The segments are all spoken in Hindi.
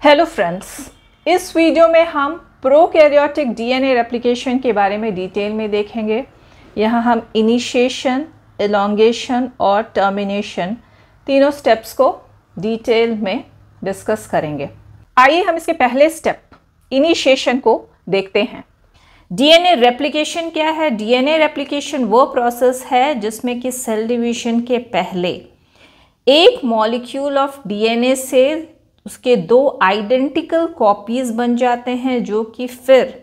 हेलो फ्रेंड्स, इस वीडियो में हम प्रोकैरियोटिक डीएनए रेप्लिकेशन के बारे में डिटेल में देखेंगे। यहाँ हम इनिशिएशन, एलोंगेशन और टर्मिनेशन तीनों स्टेप्स को डिटेल में डिस्कस करेंगे। आइए हम इसके पहले स्टेप इनिशिएशन को देखते हैं। डीएनए रेप्लिकेशन क्या है? डीएनए रेप्लिकेशन वो प्रोसेस है जिसमें कि सेल डिवीजन के पहले एक मॉलिक्यूल ऑफ डीएनए से उसके दो आइडेंटिकल कॉपीज बन जाते हैं जो कि फिर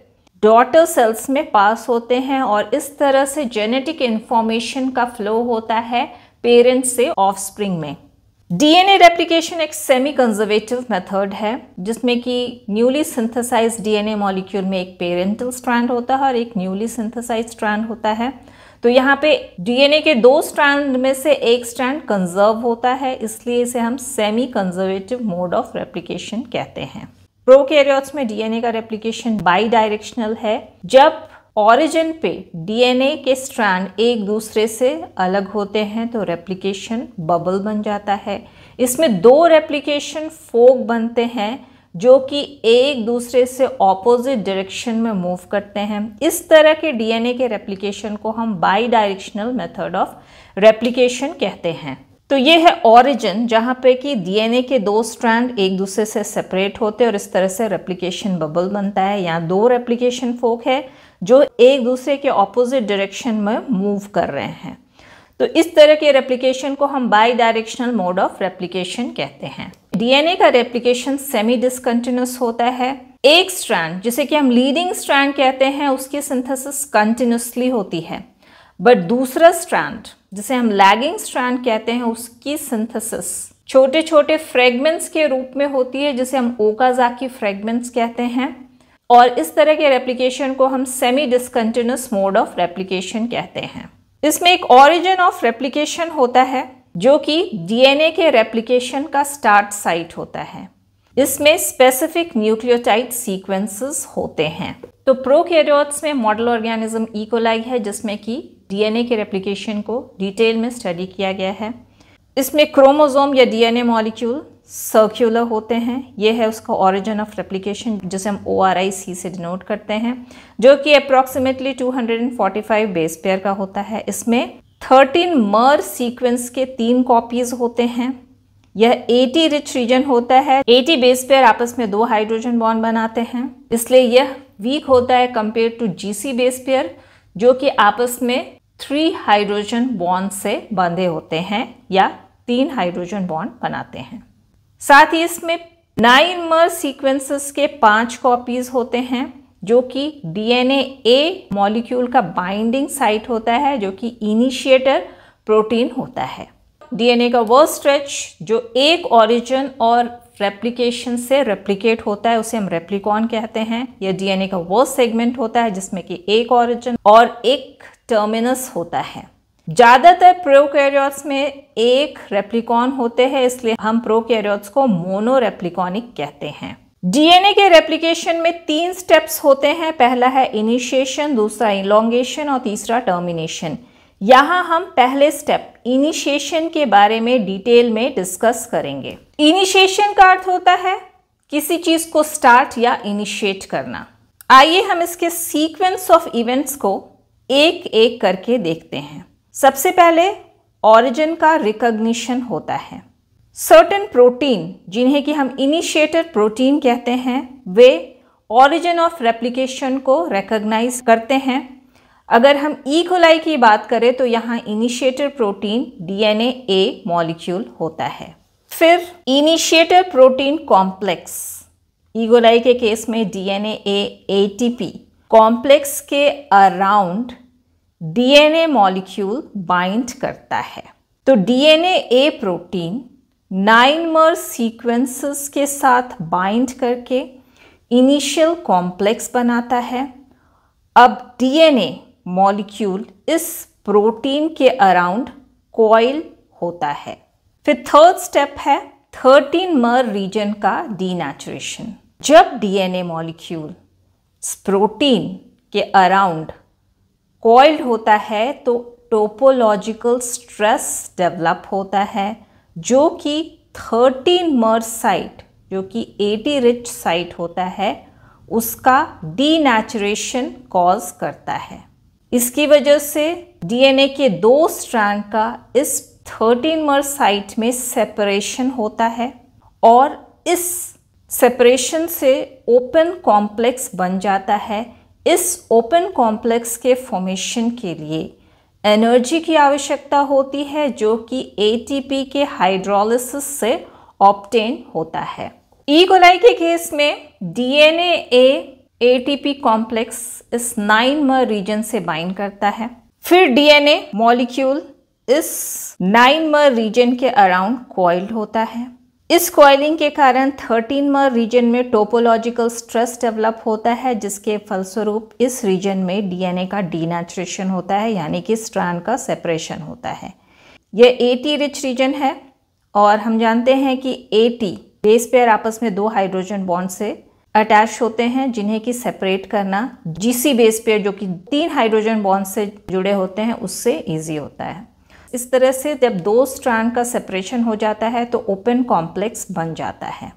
डॉटर सेल्स में पास होते हैं और इस तरह से जेनेटिक इंफॉर्मेशन का फ्लो होता है पेरेंट से ऑफस्प्रिंग में। डीएनए रेप्लिकेशन एक सेमी कंजर्वेटिव मेथड है जिसमें कि न्यूली सिंथेसाइज्ड डीएनए मॉलिक्यूल में एक पेरेंटल स्ट्रैंड होता है और एक न्यूली सिंथेसाइज्ड स्ट्रैंड होता है। तो यहाँ पे डीएनए के दो स्ट्रैंड में से एक स्ट्रैंड कंजर्व होता है, इसलिए इसे हम semi conservative mode of replication कहते हैं। प्रोकैरियोट्स में डीएनए का रेप्लिकेशन बाई डायरेक्शनल है। जब ऑरिजिन पे डीएनए के स्ट्रैंड एक दूसरे से अलग होते हैं तो रेप्लिकेशन बबल बन जाता है। इसमें दो रेप्लिकेशन फोक बनते हैं जो कि एक दूसरे से ऑपोजिट डायरेक्शन में मूव करते हैं। इस तरह के डीएनए के रेप्लिकेशन को हम by directional method of replication कहते हैं। तो ये है ऑरिजिन जहाँ पे कि डीएनए के दो स्ट्रैंड एक दूसरे से सेपरेट होते हैं और इस तरह से रेप्लिकेशन बबल बनता है। यहाँ दो रेप्लिकेशन फोक है जो एक दूसरे के ऑपोजिट डायरेक्शन में मूव कर रहे हैं। तो इस तरह के रेप्लिकेशन को हम by directional mode of replication कहते हैं। डीएनए का रेप्लिकेशन सेमी डिसकंटिन्यूअस होता है। एक स्ट्रैंड जिसे कि हम लीडिंग स्ट्रैंड कहते हैं उसकी सिंथेसिस कंटिन्यूसली होती है, बट दूसरा स्ट्रैंड जिसे हम लैगिंग स्ट्रैंड कहते हैं उसकी सिंथेसिस छोटे छोटे फ्रेगमेंट्स के रूप में होती है जिसे हम ओकाज़ाकी फ्रेगमेंट्स कहते हैं। और इस तरह के रेप्लिकेशन को हम semi discontinuous mode of replication कहते हैं। इसमें एक ऑरिजिन ऑफ रेप्लिकेशन होता है जो कि डीएनए के रेप्लिकेशन का स्टार्ट साइट होता है। इसमें स्पेसिफिक न्यूक्लियोटाइड सीक्वेंसेस होते हैं। तो प्रोकैरियोट्स में मॉडल ऑर्गेनिज्म ई कोलाई है जिसमें कि डीएनए के रेप्लिकेशन को डिटेल में स्टडी किया गया है। इसमें क्रोमोसोम या डीएनए मॉलिक्यूल सर्कुलर होते हैं। यह है उसका ऑरिजिन ऑफ रेप्लिकेशन जिसे हम ORIC से डिनोट करते हैं, जो कि अप्रॉक्सीमेटली 245 बेस पेयर का होता है। इसमें 13 मर सीक्वेंस के 3 कॉपीज होते हैं। यह 80 रिच रीजन होता है। 80 बेस पेयर आपस में 2 हाइड्रोजन बॉन्ड बनाते हैं, इसलिए यह वीक होता है compare to GC base pair जो कि आपस में 3 हाइड्रोजन बॉन्ड से बंधे होते हैं या 3 हाइड्रोजन बॉन्ड बनाते हैं। साथ ही इसमें 9 मर सीक्वेंसेस के 5 कॉपीज होते हैं जो कि डीएनए ए मॉलिक्यूल का बाइंडिंग साइट होता है जो कि इनिशिएटर प्रोटीन होता है। डीएनए का वो स्ट्रेच जो एक ऑरिजिन और रेप्लिकेशन से रेप्लिकेट होता है उसे हम रेप्लिकॉन कहते हैं। यह डीएनए का वो सेगमेंट होता है जिसमें कि एक ऑरिजिन और एक टर्मिनस होता है। ज़्यादातर प्रोकैरियोट्स में एक रेप्लिकॉन होते हैं, इसलिए हम प्रोकैरियोट्स को मोनो रेप्लिकॉनिक कहते हैं। डीएनए के रेप्लिकेशन में 3 स्टेप्स होते हैं। पहला है इनिशिएशन, दूसरा इलोंगेशन और तीसरा टर्मिनेशन। यहाँ हम पहले स्टेप इनिशिएशन के बारे में डिटेल में डिस्कस करेंगे। इनिशिएशन का अर्थ होता है किसी चीज को स्टार्ट या इनिशिएट करना। आइए हम इसके सीक्वेंस ऑफ इवेंट्स को एक एक करके देखते हैं। सबसे पहले ऑरिजिन का रिकॉग्निशन होता है। सर्टेन प्रोटीन जिन्हें कि हम इनिशिएटर प्रोटीन कहते हैं वे ऑरिजिन ऑफ रेप्लिकेशन को रिकॉग्नाइज करते हैं। अगर हम ई कोलाई की बात करें तो यहाँ इनिशिएटर प्रोटीन डीएनए ए मॉलिक्यूल होता है। फिर initiator protein complex, E coli के केस में डीएनए ए ATP कॉम्प्लेक्स के अराउंड डीएनए मॉलिक्यूल बाइंड करता है। तो डीएनए ए प्रोटीन 9 मर सीक्वेंसेस के साथ बाइंड करके इनिशियल कॉम्प्लेक्स बनाता है। अब डीएनए मॉलिक्यूल इस प्रोटीन के अराउंड कॉइल होता है। फिर थर्ड स्टेप है 13 मर रीजन का डीनेचुरेशन। जब डीएनए मॉलिक्यूल प्रोटीन के अराउंड कॉइल्ड होता है तो टोपोलॉजिकल स्ट्रेस डेवलप होता है जो कि 13 मर साइट जो कि AT रिच साइट होता है उसका डीनेचुरेशन कॉज करता है। इसकी वजह से DNA के 2 स्ट्रैंड का इस 13 साइट में सेपरेशन होता है और इस सेपरेशन से ओपन कॉम्प्लेक्स बन जाता है। इस ओपन कॉम्प्लेक्स के फॉर्मेशन के लिए एनर्जी की आवश्यकता होती है जो कि ATP के हाइड्रोलिसिस से ऑब्टेन होता है। ई कोलाई के केस में DNA ATP कॉम्प्लेक्स इस 9 रीजन से बाइंड करता है। फिर DNA मॉलिक्यूल इस 9 रीजन के अराउंड कॉइल्ड होता है। इस कॉइलिंग के कारण 13 रीजन में टोपोलॉजिकल स्ट्रेस डेवलप होता है, जिसके फलस्वरूप इस रीजन में DNA का डीनेचुरेशन होता है, यानी कि स्ट्रैंड का सेपरेशन होता है। यह AT रिच रीजन है और हम जानते हैं कि AT बेस पेयर आपस में 2 हाइड्रोजन बॉन्ड से अटैच होते हैं, जिन्हें कि सेपरेट करना GC बेस पेयर जो कि 3 हाइड्रोजन बॉन्ड से जुड़े होते हैं उससे ईजी होता है। इस तरह से जब 2 स्ट्रैंड का सेपरेशन हो जाता है तो ओपन कॉम्प्लेक्स बन जाता है।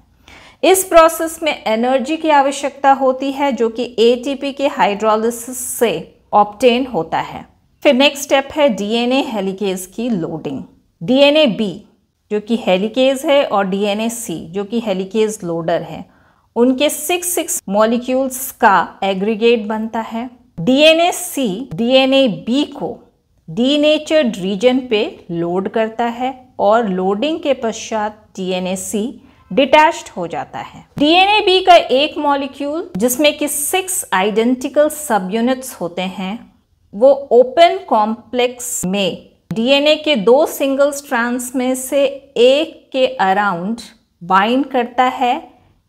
इस प्रोसेस में एनर्जी की आवश्यकता होती है जो कि ATP के हाइड्रोलिसिस से ऑब्टेन होता है। फिर नेक्स्ट स्टेप है DNA हेलिकेज की लोडिंग। DNA B जो कि हेलिकेज है और DNA C जो कि हेलिकेज लोडर है, उनके 6 मॉलिक्यूल्स का एग्रीगेट बनता है। DNA C DNA B को डीनेचर्ड रीजन पे लोड करता है और लोडिंग के पश्चात DNA C डिटैच्ड हो जाता है। DNA B का एक मॉलिक्यूल जिसमें कि 6 आइडेंटिकल सब यूनिट्स होते हैं, वो ओपन कॉम्प्लेक्स में DNA के 2 सिंगल स्ट्रैंड्स में से एक के अराउंड बाइंड करता है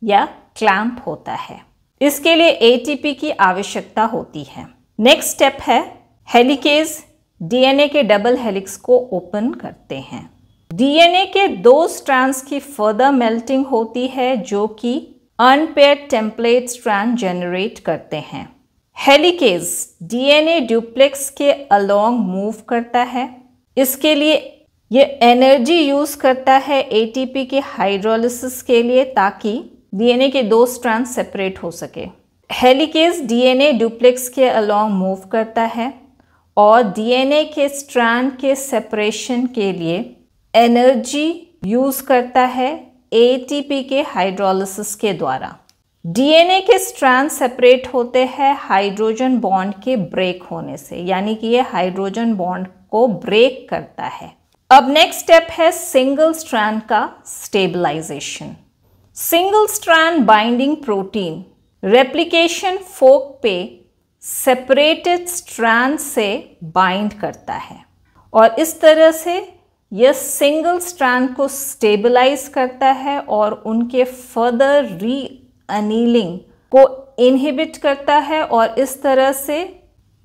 या क्लैंप होता है। इसके लिए ATP की आवश्यकता होती है। नेक्स्ट स्टेप है हेलिकेज DNA के डबल हेलिक्स को ओपन करते हैं। DNA के 2 स्ट्रैंड्स की फर्दर मेल्टिंग होती है जो कि अनपेयर्ड टेम्पलेट स्ट्रैंड जनरेट करते हैं। हेलिकेज DNA डुप्लेक्स के अलोंग मूव करता है। इसके लिए ये एनर्जी यूज करता है ATP के हाइड्रोलिसिस के लिए ताकि DNA के 2 स्ट्रैंड सेपरेट हो सके। हेलिकेज DNA डुप्लेक्स के अलोंग मूव करता है और DNA के स्ट्रैंड के सेपरेशन के लिए एनर्जी यूज करता है ATP के हाइड्रोलिसिस के द्वारा। DNA के स्ट्रैंड सेपरेट होते हैं हाइड्रोजन बॉन्ड के ब्रेक होने से, यानी कि ये हाइड्रोजन बॉन्ड को ब्रेक करता है। अब नेक्स्ट स्टेप है सिंगल स्ट्रैंड का stabilisation. Single strand binding protein replication fork पे सेपरेटेड स्ट्रैंड से बाइंड करता है और इस तरह से यह सिंगल स्ट्रैंड को स्टेबलाइज करता है और उनके फर्दर री अनीलिंग को इनहिबिट करता है और इस तरह से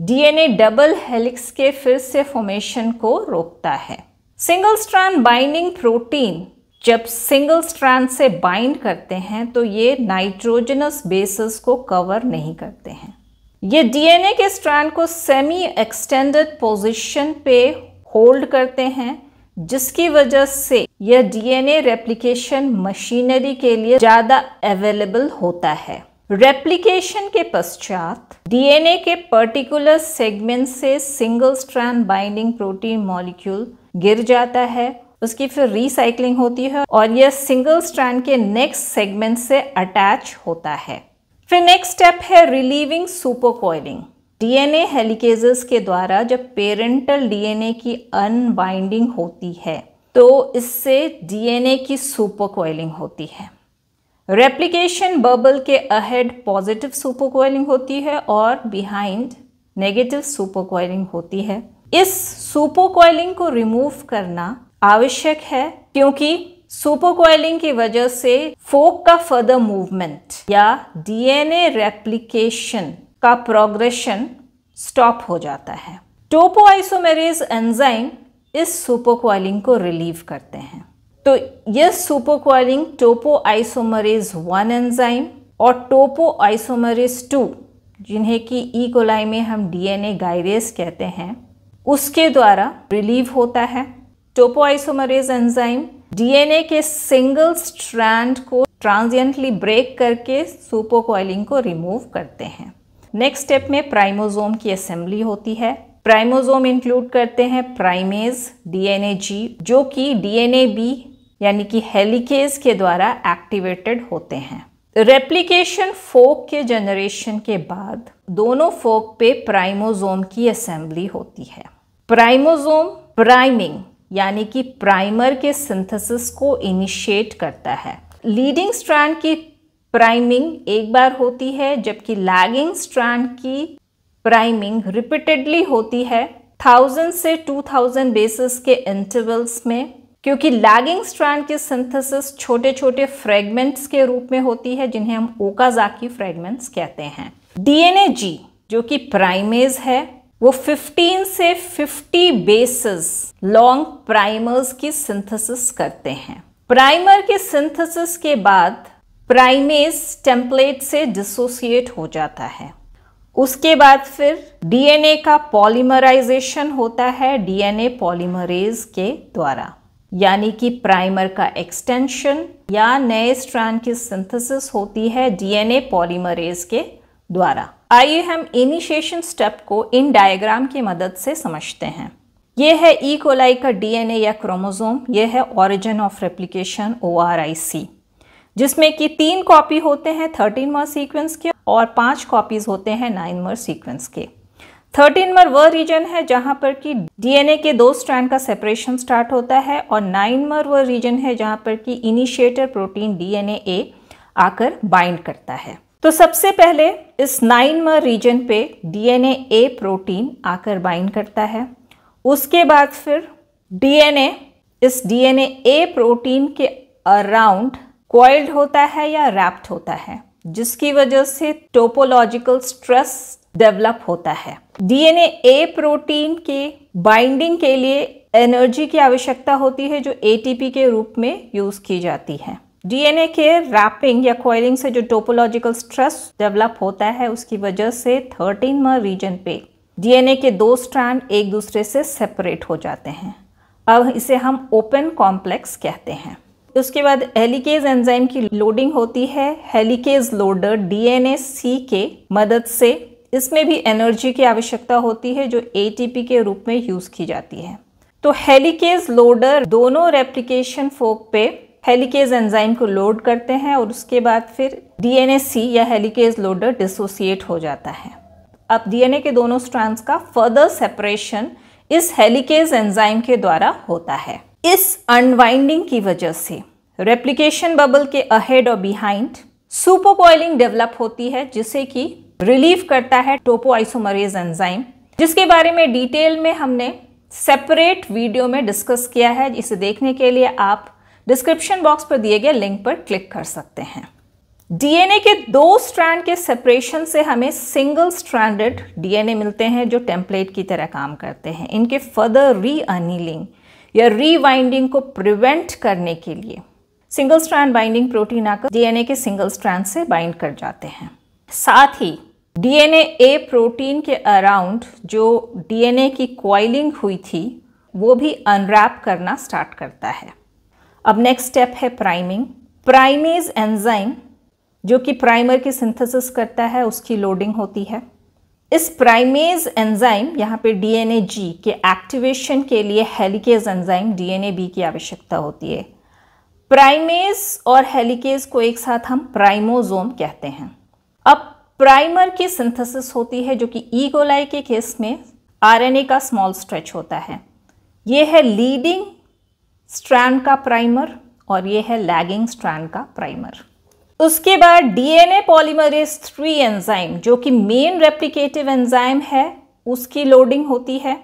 DNA डबल हेलिक्स के फिर से फॉर्मेशन को रोकता है। सिंगल स्ट्रैंड बाइंडिंग प्रोटीन जब सिंगल स्ट्रैंड से बाइंड करते हैं तो ये नाइट्रोजनस बेसेस को कवर नहीं करते हैं। ये DNA के स्ट्रैंड को सेमी एक्सटेंडेड पोजीशन पे होल्ड करते हैं, जिसकी वजह से यह DNA रेप्लिकेशन मशीनरी के लिए ज़्यादा अवेलेबल होता है। रेप्लिकेशन के पश्चात DNA के पर्टिकुलर सेगमेंट से single strand binding protein molecule गिर जाता है, उसकी फिर रिसाइकलिंग होती है और यह सिंगल स्ट्रैंड के नेक्स्ट सेगमेंट से अटैच होता है। फिर नेक्स्ट स्टेप है रिलीविंग सुपरकॉइलिंग। DNA हेलिकेजेस के द्वारा जब पेरेंटल DNA की अनबाइंडिंग होती है तो इससे DNA की सुपरकॉइलिंग होती है। रेप्लिकेशन बबल के अहेड पॉजिटिव सुपरकॉइलिंग होती है और बिहाइंड नेगेटिव सुपरकॉइलिंग होती है। इस सुपरकॉइलिंग को रिमूव करना आवश्यक है क्योंकि सुपरकॉइलिंग की वजह से फोक का फर्दर मूवमेंट या DNA रेप्लिकेशन का प्रोग्रेशन स्टॉप हो जाता है। टोपोआइसोमेरेज एंजाइम इस सुपरकॉइलिंग को रिलीव करते हैं। तो यह सुपरकॉइलिंग टोपोआइसोमेरेज 1 एंजाइम और टोपोआइसोमेरेज 2, जिन्हें कि ई कोलाई में हम DNA गाइरेस कहते हैं, उसके द्वारा रिलीव होता है। टोपोआइसोमेरेज एंजाइम DNA के सिंगल स्ट्रैंड को ट्रांजिएंटली ब्रेक करके सुपरकॉइलिंग को रिमूव करते हैं। नेक्स्ट स्टेप में प्राइमोसोम की असेंबली होती है। प्राइमोसोम इंक्लूड करते हैं प्राइमेज, डीएनए जी, जो कि डीएनए बी यानी कि हेलिकेज के द्वारा एक्टिवेटेड होते हैं। रेप्लिकेशन फोक के जनरेशन के बाद दोनों फोक पे प्राइमोसोम की असेंबली होती है। प्राइमोसोम प्राइमिंग यानी कि प्राइमर के सिंथेसिस को इनिशिएट करता है। लीडिंग स्ट्रैंड की प्राइमिंग एक बार होती है, जबकि लैगिंग स्ट्रैंड की प्राइमिंग रिपीटेडली होती है 1000 से 2000 बेसिस के इंटरवल्स में, क्योंकि लैगिंग स्ट्रैंड की सिंथेसिस छोटे छोटे फ्रेगमेंट्स के रूप में होती है, जिन्हें हम ओकाज़ाकी फ्रेगमेंट्स कहते हैं। डीएनए जी जो कि प्राइमेज है, वो 15 से 50 बेसिस लॉन्ग प्राइमर्स की सिंथेसिस करते हैं। प्राइमर के सिंथेसिस के बाद प्राइमेज टेम्पलेट से डिसोसिएट हो जाता है। उसके बाद फिर डीएनए का पॉलीमराइजेशन होता है डीएनए पॉलीमरेज के द्वारा, यानी कि प्राइमर का एक्सटेंशन या नए स्ट्रैंड की सिंथेसिस होती है डीएनए पॉलीमरेज के द्वारा। आइए हम इनिशिएशन स्टेप को इन डायग्राम की मदद से समझते हैं। यह है ई कोलाई का डीएनए या क्रोमोसोम। यह है ओरिजिन ऑफ रेप्लिकेशन ORIC, जिसमें कि 3 कॉपी होते हैं 13-mer सीक्वेंस के और 5 कॉपीज होते हैं 9-mer सीक्वेंस के। 13-mer वह रीजन है जहां पर कि डीएनए के 2 स्ट्रैंड का सेपरेशन स्टार्ट होता है, और 9-mer वह रीजन है जहां पर कि इनिशिएटर प्रोटीन डीएनए ए आकर बाइंड करता है। तो सबसे पहले इस 9-mer रीजन पे डीएनए ए प्रोटीन आकर बाइंड करता है। उसके बाद फिर डीएनए इस डीएनए ए प्रोटीन के अराउंड कॉइल्ड होता है या रैप्ड होता है, जिसकी वजह से टोपोलॉजिकल स्ट्रेस डेवलप होता है। डीएनए ए प्रोटीन के बाइंडिंग के लिए एनर्जी की आवश्यकता होती है, जो एटीपी के रूप में यूज की जाती है। डीएनए के रैपिंग या कॉइलिंग से जो टोपोलॉजिकल स्ट्रेस डेवलप होता है, उसकी वजह से 13-mer रीजन पे डीएनए के 2 स्ट्रैंड एक दूसरे से सेपरेट हो जाते हैं। अब इसे हम ओपन कॉम्प्लेक्स कहते हैं। उसके बाद हेलिकेज एंजाइम की लोडिंग होती है हेलिकेज लोडर डीएनए सी के मदद से। इसमें भी एनर्जी की आवश्यकता होती है, जो एटीपी के रूप में यूज की जाती है। तो हेलिकेज लोडर दोनों रेप्लिकेशन फोक पे हेलिकेज एंजाइम को लोड करते हैं, और उसके बाद फिर डीएनए सी या हेलिकेज लोडर डिसोसिएट हो जाता है। अब डीएनए के दोनों स्ट्रैंड्स का फर्दर सेपरेशन इस हेलिकेज एंजाइम के द्वारा होता है। इस अनवाइंडिंग की वजह से रेप्लिकेशन बबल के अहेड और बिहाइंड सुपरकॉइलिंग डेवलप होती है, जिसे कि रिलीव करता है टोपोआइसोमरेज एंजाइम, जिसके बारे में डिटेल में हमने सेपरेट वीडियो में डिस्कस किया है। इसे देखने के लिए आप डिस्क्रिप्शन बॉक्स पर दिए गए लिंक पर क्लिक कर सकते हैं। डीएनए के 2 स्ट्रैंड के सेपरेशन से हमें सिंगल स्ट्रैंडेड डीएनए मिलते हैं, जो टेम्पलेट की तरह काम करते हैं। इनके फर्दर रीअनिलिंग या रीवाइंडिंग को प्रिवेंट करने के लिए सिंगल स्ट्रैंड बाइंडिंग प्रोटीन आकर डीएनए के सिंगल स्ट्रैंड से बाइंड कर जाते हैं। साथ ही डीएनए ए प्रोटीन के अराउंड जो डीएनए की कॉइलिंग हुई थी, वो भी अनरैप करना स्टार्ट करता है। अब नेक्स्ट स्टेप है प्राइमिंग। प्राइमेज एंजाइम जो कि प्राइमर की सिंथेसिस करता है, उसकी लोडिंग होती है। इस प्राइमेज एंजाइम यहाँ पे डीएनए जी के एक्टिवेशन के लिए हेलिकेज एंजाइम डीएनए बी की आवश्यकता होती है। प्राइमेज और हेलिकेज को एक साथ हम प्राइमोसोम कहते हैं। अब प्राइमर की सिंथेसिस होती है, जो कि ई कोलाई के केस में आरएनए का स्मॉल स्ट्रेच होता है। ये है लीडिंग स्ट्रैंड का प्राइमर और ये है लैगिंग स्ट्रैंड का प्राइमर। उसके बाद डीएनए पॉलीमरेज 3 एंजाइम जो कि मेन रेप्लिकेटिव एंजाइम है, उसकी लोडिंग होती है,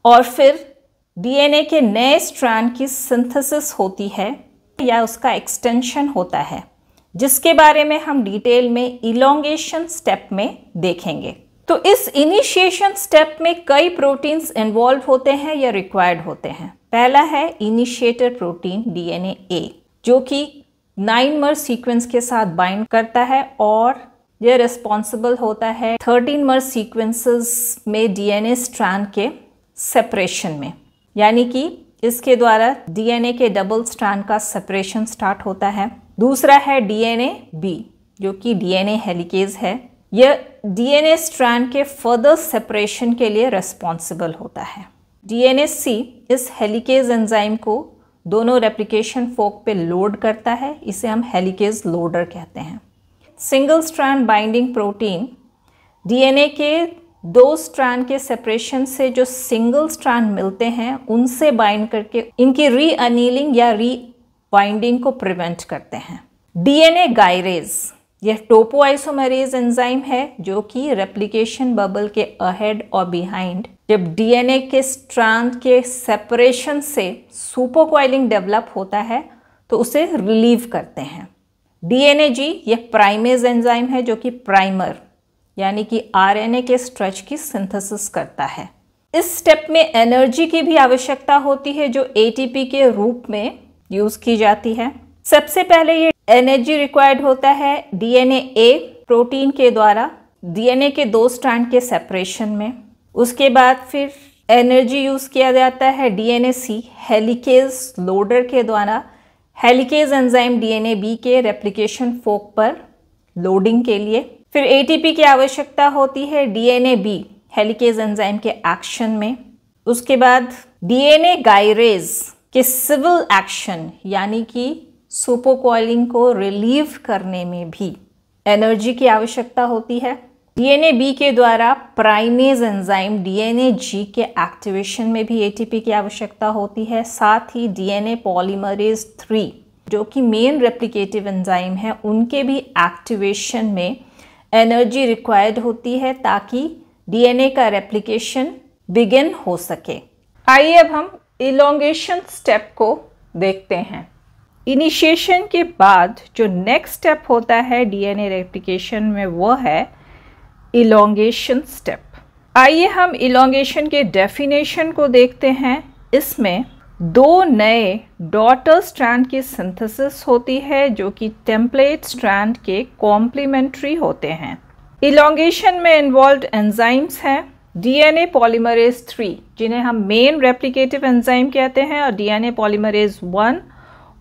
और फिर डीएनए के नए स्ट्रैंड की सिंथेसिस होती है या उसका एक्सटेंशन होता है, जिसके बारे में हम डिटेल में इलोंगेशन स्टेप में देखेंगे। तो इस इनिशिएशन स्टेप में कई प्रोटीन्स इन्वॉल्व होते हैं या रिक्वायर्ड होते हैं। पहला है इनिशिएटर प्रोटीन डीएनए ए, जो कि 9-mer सीक्वेंस के साथ बाइंड करता है और यह रिस्पॉन्सिबल होता है 13-mer सीक्वेंसेस में डीएनए स्ट्रैंड के सेपरेशन में, यानी कि इसके द्वारा डीएनए के डबल स्ट्रैंड का सेपरेशन स्टार्ट होता है। दूसरा है डीएनए बी, जो कि डीएनए हेलिकेज है। यह डीएनए स्ट्रैंड के फर्दर सेपरेशन के लिए रिस्पॉन्सिबल होता है। डीएनए सी इस हेलिकेज एंजाइम को दोनों रेप्लिकेशन फोक पे लोड करता है, इसे हम हेलिकेज लोडर कहते हैं। Single strand binding protein DNA के दो स्ट्रैंड के सेपरेशन से जो सिंगल स्ट्रैंड मिलते हैं उनसे बाइंड करके इनकी रीअनीलिंग या रीबाइंडिंग को प्रिवेंट करते हैं। डीएनए गायरेज यह टोपोआइसोमेरेज एंजाइम है जो कि रेप्लिकेशन बबल के अहेड और बिहाइंड जब डीएनए के स्ट्रैंड के सेपरेशन से सुपरकॉइलिंग डेवलप होता है तो उसे रिलीव करते हैं। डीएनए जी यह प्राइमेज एंजाइम है जो कि प्राइमर यानी कि आरएनए के स्ट्रेच की सिंथेसिस करता है। इस स्टेप में एनर्जी की भी आवश्यकता होती है जो एटीपी के रूप में यूज की जाती है। सबसे पहले ये एनर्जी रिक्वायर्ड होता है डीएनए ए प्रोटीन के द्वारा डीएनए के दो स्ट्रैंड के सेपरेशन में। उसके बाद फिर एनर्जी यूज किया जाता है डीएनए सी हेलिकेज लोडर के द्वारा हेलिकेज एंजाइम डीएनए बी के रेप्लिकेशन फोक पर लोडिंग के लिए। फिर एटीपी की आवश्यकता होती है डीएनए बी हेलिकेज एंजाइम के एक्शन में। उसके बाद डीएनए गायरेज के सिविल एक्शन यानी कि सुपरकॉइलिंग को रिलीव करने में भी एनर्जी की आवश्यकता होती है। डीएनए बी के द्वारा प्राइमेज एंजाइम डीएनए जी के एक्टिवेशन में भी एटीपी की आवश्यकता होती है। साथ ही डीएनए पॉलीमरेज 3 जो कि मेन रेप्लिकेटिव एंजाइम है उनके भी एक्टिवेशन में एनर्जी रिक्वायर्ड होती है ताकि डीएनए का रेप्लिकेशन बिगिन हो सके। आइए अब हम इलोंगेशन स्टेप को देखते हैं। इनिशिएशन के बाद जो नेक्स्ट स्टेप होता है डीएनए रेप्लिकेशन में वो है इलोंगेशन स्टेप। आइए हम इलोंगेशन के डेफिनेशन को देखते हैं। इसमें दो नए डॉटर स्ट्रैंड की सिंथेसिस होती है जो कि टेम्पलेट स्ट्रैंड के कॉम्प्लीमेंट्री होते हैं। इलोंगेशन में इन्वॉल्व्ड एंजाइम्स हैं डीएनए पॉलीमरेज 3 जिन्हें हम मेन रेप्लिकेटिव एंजाइम कहते हैं और डीएनए पॉलीमरेज 1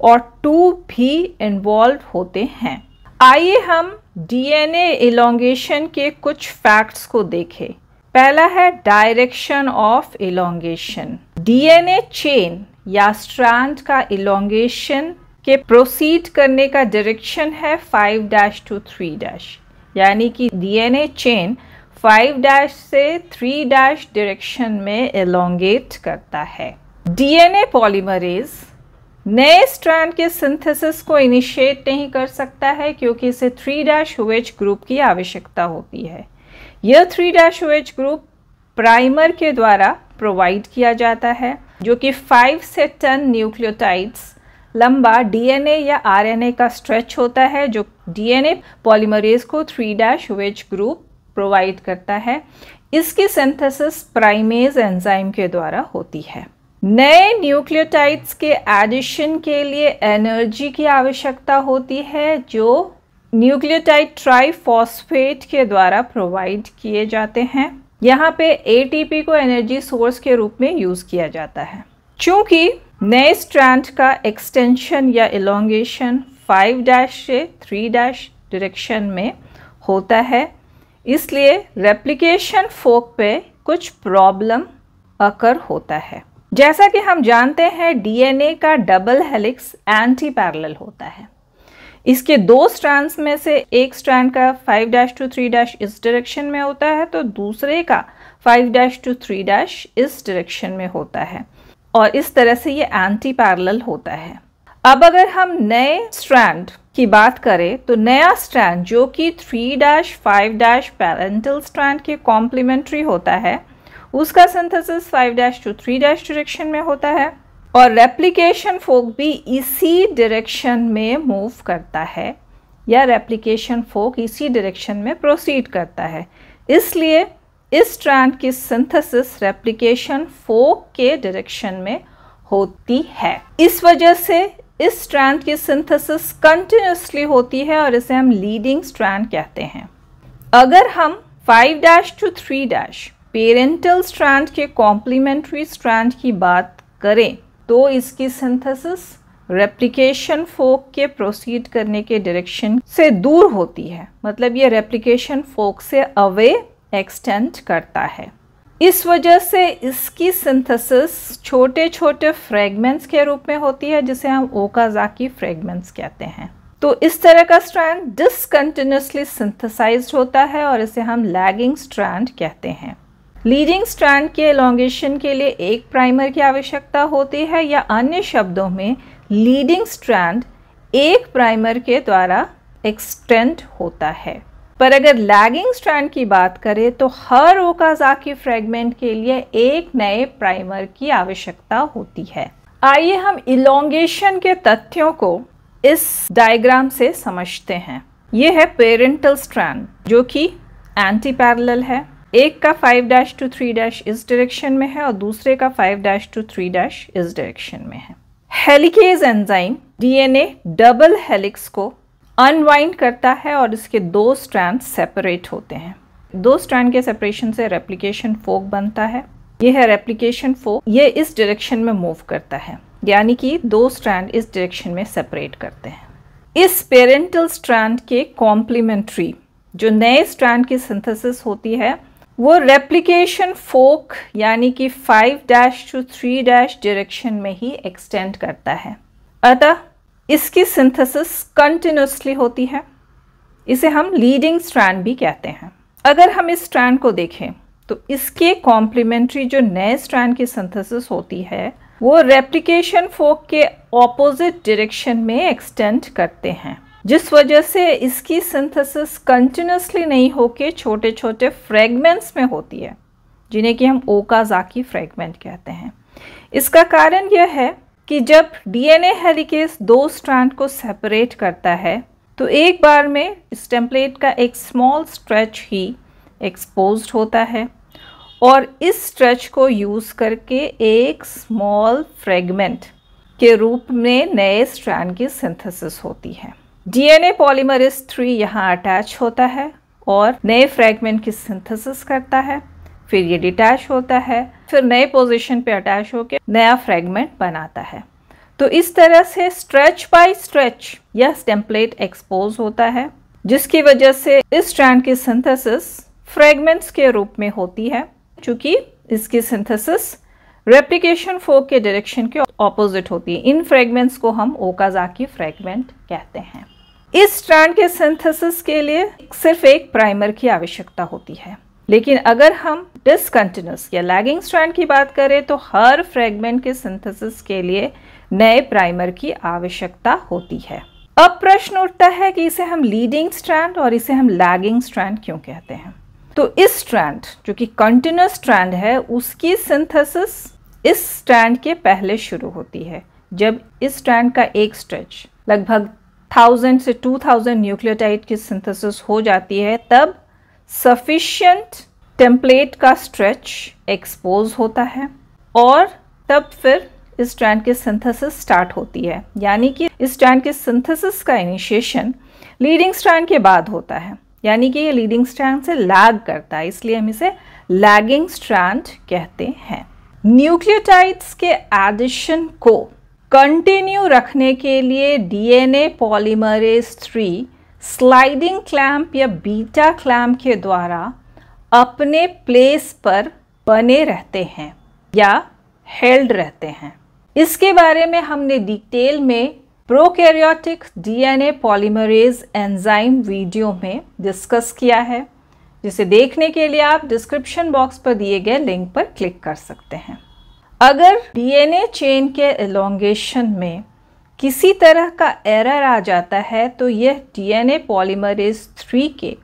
और 2 भी इन्वॉल्व होते हैं। आइए हम डीएनए इलोंगेशन के कुछ फैक्ट्स को देखें। पहला है direction of elongation. DNA chain या स्ट्रैंड का इलोंगेशन के प्रोसीड करने का डायरेक्शन है 5' to 3' यानी कि डीएनए चेन 5' से 3' डायरेक्शन में इलोंगेट करता है। डीएनए पॉलीमरेज नए स्ट्रैंड के सिंथेसिस को इनिशिएट नहीं कर सकता है क्योंकि इसे 3' OH ग्रुप की आवश्यकता होती है। यह 3' OH ग्रुप प्राइमर के द्वारा प्रोवाइड किया जाता है जो कि 5 से 10 न्यूक्लियोटाइड्स लंबा डीएनए या आरएनए का स्ट्रेच होता है जो डीएनए पॉलीमरेज को 3' OH ग्रुप प्रोवाइड करता है। इसकी सिंथेसिस प्राइमेज एंजाइम के द्वारा होती है। नए न्यूक्लियोटाइड्स के एडिशन के लिए एनर्जी की आवश्यकता होती है जो न्यूक्लियोटाइड ट्राइफॉस्फेट के द्वारा प्रोवाइड किए जाते हैं। यहाँ पे एटीपी को एनर्जी सोर्स के रूप में यूज किया जाता है। चूंकि नए स्ट्रैंड का एक्सटेंशन या इलोंगेशन 5' से 3' डायरेक्शन में होता है इसलिए रेप्लिकेशन फोक पे कुछ प्रॉब्लम अकर होता है। जैसा कि हम जानते हैं डीएनए का डबल हेलिक्स एंटी पैरेलल होता है। इसके दो स्ट्रैंड्स में से एक स्ट्रैंड का 5' to 3' इस डायरेक्शन में होता है तो दूसरे का 5' to 3' इस डायरेक्शन में होता है और इस तरह से ये एंटी पैरेलल होता है। अब अगर हम नए स्ट्रैंड की बात करें तो नया स्ट्रैंड जो कि 3' 5' पैरेंटल स्ट्रैंड के कॉम्प्लीमेंट्री होता है उसका सिंथेसिस 5' to 3' डायरेक्शन में होता है और रेप्लिकेशन फोक भी इसी डायरेक्शन में मूव करता है या रेप्लिकेशन फोक इसी डायरेक्शन में प्रोसीड करता है। इसलिए इस स्ट्रैंड की सिंथेसिस रेप्लिकेशन फोक के डायरेक्शन में होती है। इस वजह से इस स्ट्रैंड की सिंथेसिस कंटिन्यूसली होती है और इसे हम लीडिंग स्ट्रैंड कहते हैं। अगर हम 5' to 3' पेरेंटल स्ट्रैंड के कॉम्प्लीमेंट्री स्ट्रैंड की बात करें तो इसकी सिंथेसिस रेप्लिकेशन फोक के प्रोसीड करने के डायरेक्शन से दूर होती है, मतलब ये रेप्लिकेशन फोक से अवे एक्सटेंड करता है। इस वजह से इसकी सिंथेसिस छोटे छोटे फ्रेगमेंट्स के रूप में होती है, जिसे हम ओकाज़ाकी फ्रेगमेंट्स कहते हैं। तो इस तरह का स्ट्रैंड डिसकंटिन्यूसली सिंथेसाइज्ड होता है और इसे हम लैगिंग स्ट्रैंड कहते हैं। लीडिंग स्ट्रैंड के एलोंगेशन के लिए एक प्राइमर की आवश्यकता होती है, या अन्य शब्दों में लीडिंग स्ट्रैंड एक प्राइमर के द्वारा एक्सटेंड होता है। पर अगर लैगिंग स्ट्रैंड की बात करें तो हर ओकाज़ाकी फ्रेगमेंट के लिए एक नए प्राइमर की आवश्यकता होती है। आइए हम इलोंगेशन के तथ्यों को इस डायग्राम से समझते हैं। यह है पेरेंटल स्ट्रैंड जो कि एंटी पैरेलल है। एक का 5' to 3' इस डायरेक्शन में है और दूसरे का 5' to 3' इस डायरेक्शन में है। Helicase enzyme DNA double helix को अनवाइंड करता है और इसके दो स्ट्रैंड सेपरेट होते हैं। दो स्ट्रैंड के सेपरेशन से रेप्लिकेशन फोक बनता है। यह है रेप्लिकेशन फोक, ये इस डायरेक्शन में मूव करता है, यानी कि दो स्ट्रैंड इस डायरेक्शन में सेपरेट करते हैं। इस पेरेंटल स्ट्रैंड के कॉम्प्लीमेंट्री जो नए स्ट्रैंड की सिंथेसिस होती है वो रेप्लिकेशन फोक यानी कि 5' to 3' डायरेक्शन में ही एक्सटेंड करता है। अतः इसकी सिंथेसिस कंटिन्यूसली होती है। इसे हम लीडिंग स्ट्रैंड भी कहते हैं। अगर हम इस स्ट्रैंड को देखें तो इसके कॉम्प्लीमेंट्री जो नए स्ट्रैंड की सिंथेसिस होती है वो रेप्लिकेशन फोक के ऑपोजिट डायरेक्शन में एक्सटेंड करते हैं, जिस वजह से इसकी सिंथेसिस कंटिन्यूसली नहीं होके छोटे छोटे फ्रेगमेंट्स में होती है, जिन्हें कि हम ओकाज़ाकी फ्रेगमेंट कहते हैं। इसका कारण यह है कि जब डीएनए हेलिकेज दो स्ट्रैंड को सेपरेट करता है तो एक बार में इस टेम्पलेट का एक स्मॉल स्ट्रेच ही एक्सपोज्ड होता है और इस स्ट्रेच को यूज़ करके एक स्मॉल फ्रेगमेंट के रूप में नए स्ट्रैंड की सिंथेसिस होती है। डीएनए पॉलीमरेज 3 यहाँ अटैच होता है और नए फ्रेगमेंट की सिंथेसिस करता है, फिर ये डिटैच होता है, फिर नए पोजीशन पे अटैच होकर नया फ्रेगमेंट बनाता है। तो इस तरह से स्ट्रेच बाय स्ट्रेच यह टेम्पलेट एक्सपोज होता है, जिसकी वजह से इस स्ट्रैंड की सिंथेसिस फ्रेगमेंट्स के रूप में होती है, चूँकि इसकी सिंथेसिस रेप्लिकेशन फोक के डायरेक्शन के ऑपोजिट होती है। इन फ्रेगमेंट्स को हम ओकाज़ाकी फ्रेगमेंट कहते हैं। इस स्ट्रैंड के सिंथेसिस के लिए सिर्फ एक प्राइमर की आवश्यकता होती है, लेकिन अगर हम डिसकंटिन्यूस या लैगिंग स्ट्रैंड की बात करें तो हर फ्रेगमेंट के सिंथेसिस के लिए नए प्राइमर की आवश्यकता होती है। अब प्रश्न उठता है कि इसे हम लीडिंग स्ट्रैंड और इसे हम लैगिंग स्ट्रैंड क्यों कहते हैं। तो इस स्ट्रैंड जो कि कंटिन्यूस स्ट्रैंड है उसकी सिंथेसिस इस स्ट्रैंड के पहले शुरू होती है। जब इस स्ट्रैंड का एक स्ट्रेच लगभग 1000 से 2000 न्यूक्लियोटाइड की सिंथेसिस हो जाती है, तब सफिशिएंट टेम्पलेट का स्ट्रेच एक्सपोज होता है और तब फिर इस स्ट्रैंड की सिंथेसिस स्टार्ट होती है। यानी कि इस स्ट्रैंड के सिंथेसिस का इनिशिएशन लीडिंग स्ट्रैंड के बाद होता है, यानी कि ये लीडिंग स्ट्रैंड से लैग करता है, इसलिए हम इसे लैगिंग स्ट्रैंड कहते हैं। न्यूक्लियोटाइड्स के एडिशन को कंटिन्यू रखने के लिए डीएनए पॉलीमरेज 3 स्लाइडिंग क्लैंप या बीटा क्लैंप के द्वारा अपने प्लेस पर बने रहते हैं या हेल्ड रहते हैं। इसके बारे में हमने डिटेल में prokaryotic DNA polymerase enzyme video में डिस्कस किया है, जिसे देखने के लिए आप डिस्क्रिप्शन बॉक्स पर दिए गए लिंक पर क्लिक कर सकते हैं। अगर डीएनए चेन के एलोंगेशन में किसी तरह का एरर आ जाता है तो यह डीएनए पॉलीमरेज 3 के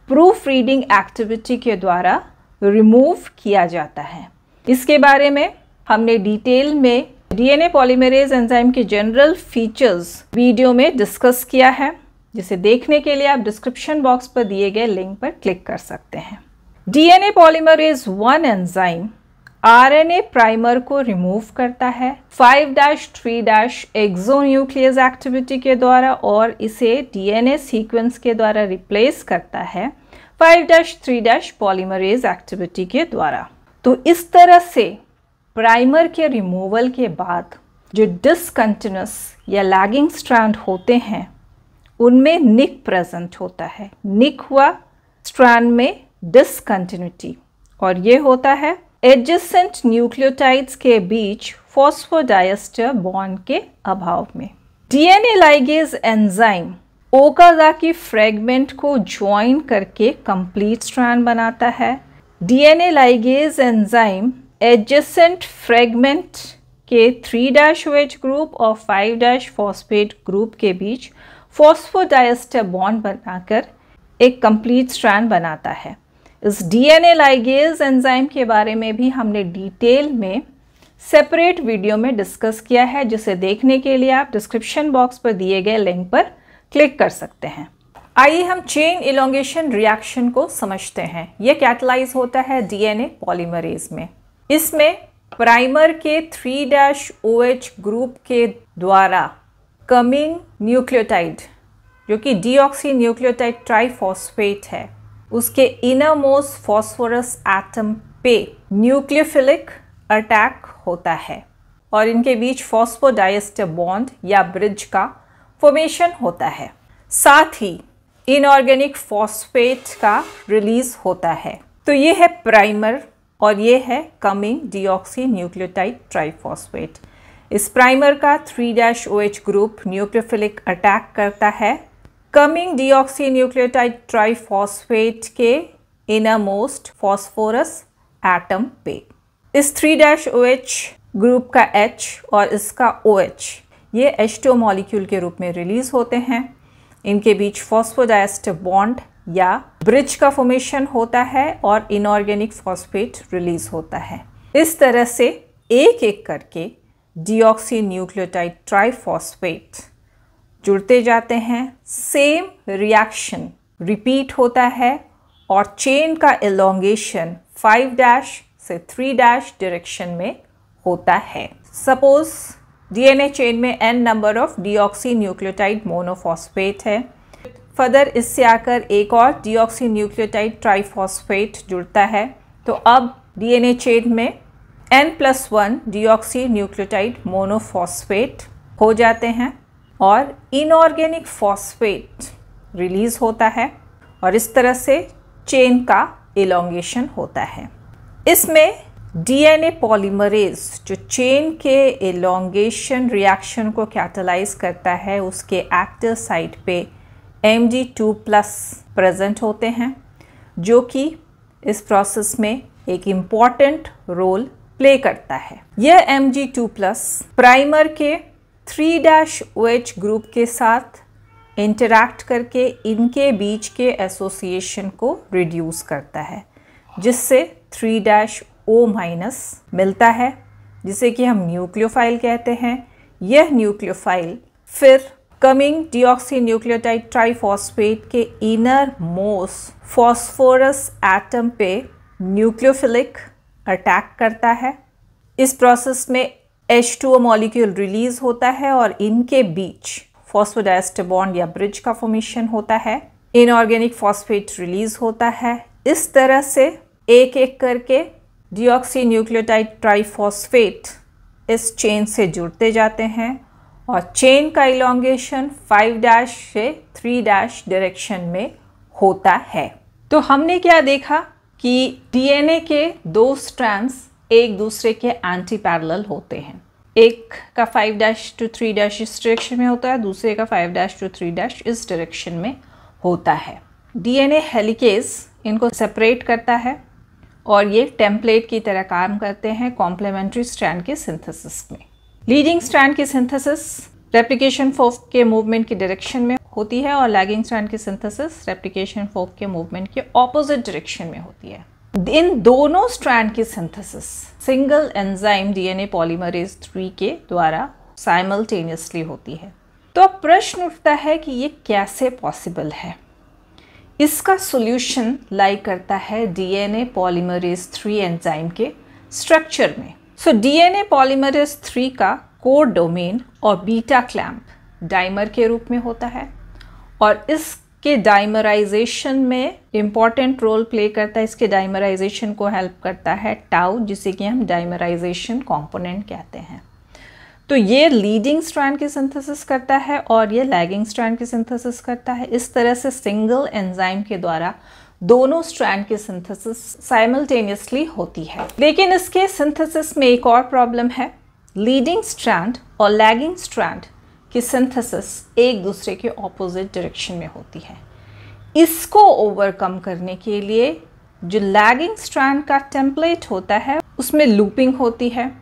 प्रूफ रीडिंग एक्टिविटी के द्वारा रिमूव किया जाता है। इसके बारे में हमने डिटेल में डीएनए पॉलीमरेज एंजाइम के जनरल फीचर्स वीडियो में डिस्कस किया है, जिसे देखने के लिए आप डिस्क्रिप्शन बॉक्स पर दिए गए लिंक पर क्लिक कर सकते हैं। DNA polymerase 1 enzyme RNA primer को रिमूव करता है 5'3' एक्सोन्यूक्लियस एक्टिविटी के द्वारा और इसे डीएनए सीक्वेंस के द्वारा रिप्लेस करता है 5'3' पॉलीमरेज एक्टिविटी के द्वारा। तो इस तरह से प्राइमर के रिमूवल के बाद जो डिसकंटिन्यूस या लैगिंग स्ट्रैंड होते हैं उनमें निक प्रेजेंट होता है। निक हुआ स्ट्रैंड में डिसकंटिन्यूटी, और ये होता है एडजेसेंट न्यूक्लियोटाइड्स के बीच फॉस्फोडाइएस्टर बॉन्ड के अभाव में। DNA ligase enzyme Okazaki fragment को ज्वाइन करके कंप्लीट स्ट्रैंड बनाता है। DNA ligase enzyme adjacent fragment के 3' ग्रुप और 5' फॉस्फेट ग्रुप के बीच फॉस्फोडाइएस्टर बॉन्ड बनाकर एक कंप्लीट स्ट्रैंड बनाता है। इस डीएनए लाइगेज एंजाइम के बारे में भी हमने डिटेल में सेपरेट वीडियो में डिस्कस किया है, जिसे देखने के लिए आप डिस्क्रिप्शन बॉक्स पर दिए गए लिंक पर क्लिक कर सकते हैं। आइए हम चेन इलोंगेशन रिएक्शन को समझते हैं। यह कैटलाइज होता है डीएनए पॉलीमरेज में। इसमें प्राइमर के 3' ग्रुप के द्वारा कमिंग न्यूक्लियोटाइड, जो कि डीऑक्सी न्यूक्लियोटाइड ट्राइफॉस्फेट है, उसके इनर मोस्ट फॉस्फोरस एटम पे न्यूक्लियोफिलिक अटैक होता है और इनके बीच फॉस्फोडाइएस्टर बॉन्ड या ब्रिज का फॉर्मेशन होता है। साथ ही इनऑर्गेनिक फॉस्फेट का रिलीज होता है। तो ये है प्राइमर और ये है कमिंग डीऑक्सी न्यूक्लियोटाइड ट्राइफॉस्फेट। इस प्राइमर का 3' ग्रुप न्यूक्लियोफिलिक अटैक करता है कमिंग डीऑक्सी न्यूक्लियोटाइड ट्राइफॉस्फेट के इनर मोस्ट फॉस्फोरस एटम पे। इस 3' ग्रुप का H और इसका OH ये H2 मॉलिक्यूल के रूप में रिलीज होते हैं। इनके बीच फॉस्फोडाइएस्टर बॉन्ड या ब्रिज का फॉर्मेशन होता है और इनऑर्गेनिक फॉस्फेट रिलीज होता है। इस तरह से एक एक करके डीऑक्सी न्यूक्लियोटाइड ट्राइफॉस्फेट जुड़ते जाते हैं। सेम रिएक्शन रिपीट होता है और चेन का एलोंगेशन 5' से 3' डायरेक्शन में होता है। सपोज डीएनए चेन में n number of deoxy nucleotide monophosphate है। फर्दर इससे आकर एक और डीऑक्सी न्यूक्लियोटाइड ट्राइफॉस्फेट जुड़ता है। तो अब डीएनए चेन में n+1 डीऑक्सी न्यूक्लियोटाइड मोनोफॉस्फेट हो जाते हैं और इनऑर्गेनिक फॉस्फेट रिलीज होता है और इस तरह से चेन का एलोंगेशन होता है। इसमें डीएनए पॉलीमरेज जो चेन के एलोंगेशन रिएक्शन को कैटलाइज करता है, उसके एक्टिव साइट पे Mg2+ प्रेजेंट होते हैं, जो कि इस प्रोसेस में एक इम्पॉर्टेंट रोल प्ले करता है। यह Mg2+ प्राइमर के 3' ग्रुप के साथ इंटरैक्ट करके इनके बीच के एसोसिएशन को रिड्यूस करता है, जिससे 3'O- मिलता है, जिसे कि हम न्यूक्लियोफाइल कहते हैं। यह न्यूक्लियोफाइल फिर कमिंग डीऑक्सी न्यूक्लियोटाइड ट्राइफॉस्फेट के इनर मोस्ट फॉस्फोरस एटम पे न्यूक्लियोफिलिक अटैक करता है। इस प्रोसेस में H2O मॉलिक्यूल रिलीज होता है और इनके बीच फॉस्फोडाइएस्टर बॉन्ड या ब्रिज का फॉर्मेशन होता है। इनऑर्गेनिक फॉस्फेट रिलीज होता है। इस तरह से एक एक करके डीऑक्सी न्यूक्लियोटाइड ट्राइफॉस्फेट इस चेन से जुड़ते जाते हैं और चेन का इलोंगेशन 5' से 3' डायरेक्शन में होता है। तो हमने क्या देखा कि डीएनए के दो स्ट्रैंड्स एक दूसरे के एंटी पैरेलल होते हैं। एक का 5' to 3' इस डायरेक्शन में होता है, दूसरे का 5' to 3' इस डायरेक्शन में होता है। डीएनए हेलिकेज इनको सेपरेट करता है और ये टेम्पलेट की तरह काम करते हैं कॉम्प्लीमेंट्री स्ट्रैंड के सिंथेसिस में। लीडिंग स्ट्रैंड की सिंथेसिस रेप्लिकेशन फोर्क के मूवमेंट की डायरेक्शन में होती है और लैगिंग स्ट्रैंड की सिंथेसिस रेप्लिकेशन फोर्क के मूवमेंट के ऑपोजिट डायरेक्शन में होती है। इन दोनों स्ट्रैंड की synthesis single enzyme DNA polymerase 3 के द्वारा साइमल्टेनियसली होती है। तो अब प्रश्न उठता है कि ये कैसे पॉसिबल है। इसका सॉल्यूशन लाई करता है डीएनए पॉलीमरेज 3 एंजाइम के स्ट्रक्चर में। सो डीएनए पॉलीमरेज 3 का कोर डोमेन और बीटा क्लैंप डाइमर के रूप में होता है और इसके डाइमराइजेशन में इम्पॉर्टेंट रोल प्ले करता है। इसके डाइमराइजेशन को हेल्प करता है टाउ, जिसे कि हम डाइमराइजेशन कंपोनेंट कहते हैं। तो ये लीडिंग स्ट्रैंड की सिंथेसिस करता है और ये लैगिंग स्ट्रैंड की सिंथेसिस करता है। इस तरह से सिंगल एंजाइम के द्वारा दोनों स्ट्रैंड की सिंथेसिस साइमल्टेनियसली होती है। लेकिन इसके सिंथेसिस में एक और प्रॉब्लम है। लीडिंग स्ट्रैंड और लैगिंग स्ट्रैंड की सिंथेसिस एक दूसरे के ऑपोजिट डायरेक्शन में होती है। इसको ओवरकम करने के लिए जो लैगिंग स्ट्रैंड का टेम्पलेट होता है उसमें लूपिंग होती है।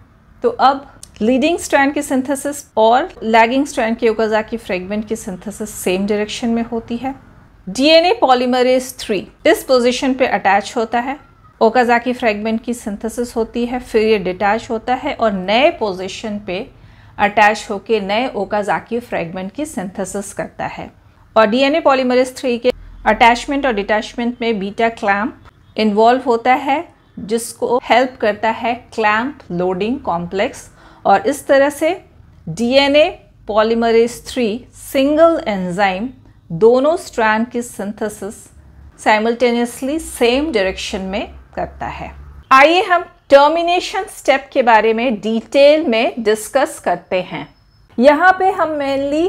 तो अब लीडिंग स्ट्रैंड की सिंथेसिस और लैगिंग स्ट्रैंड के ओकाज़ाकी फ्रेगमेंट की सिंथेसिस सेम डायरेक्शन में होती है। डीएनए पॉलीमरेज 3 इस पोजीशन पे अटैच होता है, ओकाज़ाकी फ्रेगमेंट की सिंथेसिस होती है, फिर ये डिटैच होता है और नए पोजीशन पे अटैच होकर नए ओकाज़ाकी फ्रेगमेंट की सिंथेसिस करता है। और डीएनए पॉलीमरेज 3 के अटैचमेंट और डिटैचमेंट में बीटा क्लैंप इन्वॉल्व होता है, जिसको हेल्प करता है क्लैंप लोडिंग कॉम्प्लेक्स। और इस तरह से डीएनए पॉलीमरेज 3 सिंगल एंजाइम दोनों स्ट्रैंड की सिंथेसिस साइमल्टेनियसली सेम डायरेक्शन में करता है। आइए हम टर्मिनेशन स्टेप के बारे में डिटेल में डिस्कस करते हैं। यहाँ पे हम मेनली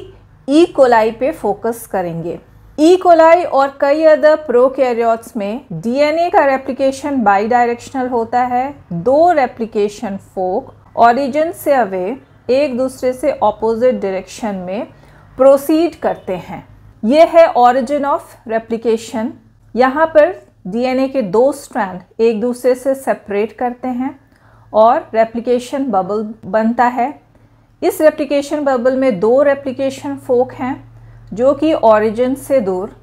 ई कोलाई पे फोकस करेंगे। ई कोलाई और कई अदर प्रोकैरियोट्स में डीएनए का रेप्लिकेशन बाई डायरेक्शनल होता है। दो रेप्लिकेशन फोक ओरिजिन से अवे एक दूसरे से ऑपोजिट डायरेक्शन में प्रोसीड करते हैं। ये है ओरिजिन ऑफ रेप्लिकेशन। यहाँ पर डीएनए के दो स्ट्रैंड एक दूसरे से सेपरेट करते हैं और रेप्लिकेशन बबल बनता है। इस रेप्लिकेशन बबल में दो रेप्लिकेशन फोक हैं जो कि ओरिजिन से दूर